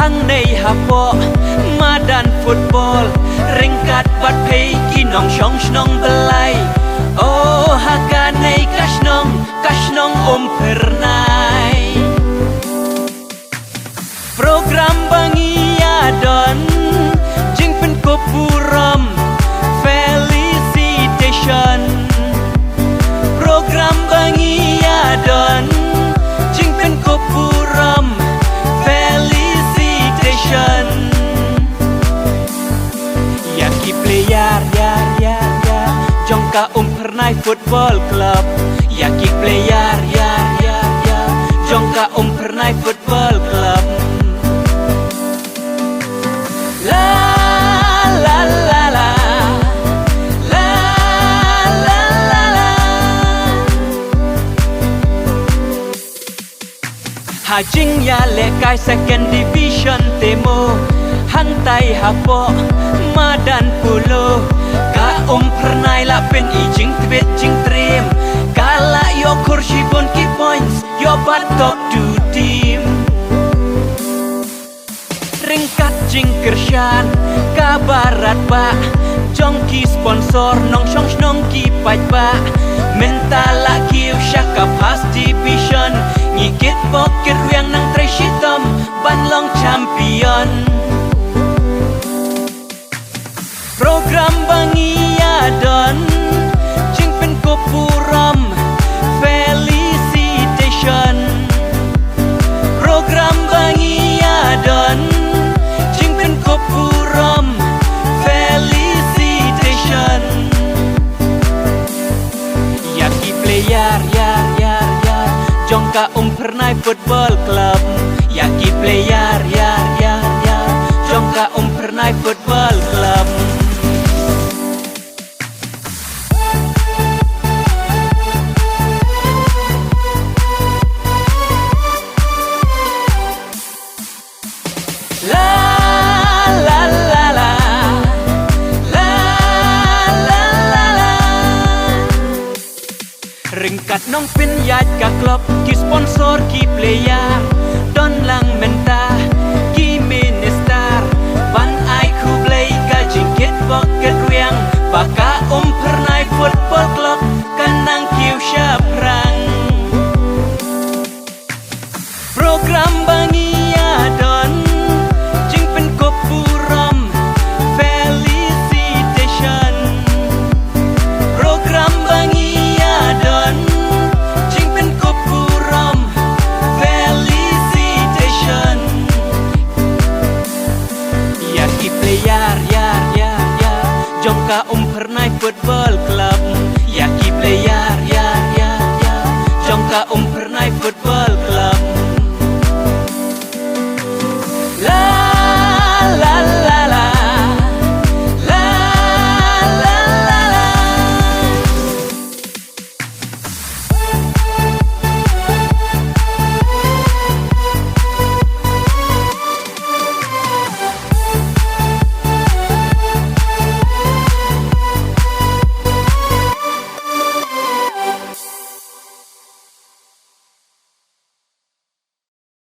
hang nei hapo madan football ringkat bat pei kinong shong shnong belai oh haka nei kashnong pernai program bangi adon jing pen kopuram felicitation program bangi adon jing pen kopuram felicitation yaki player ya jongka pernai football club yaki player ya jongka pernai football club la la la la la la la la hajing ya le kai second division temo hantai hapo madan pulo ka pernai la pen ijing tibet jing trim kala yo kursi bon ki points yo bat top 2 team ringkat jing kersyan ka barat ba jongki sponsor nong shong shnong ki pai ba mentala kiu shaka past division ngikit poket yang nang treshitam ban long champion program bangi adon jing pen kopuram felicitation program bangi adon jing pen kopuram felicitation yaki player ya jongka pernai football club yaki player ya jongka pernai football club ringkat nong pin yat ka klub ki sponsor ki player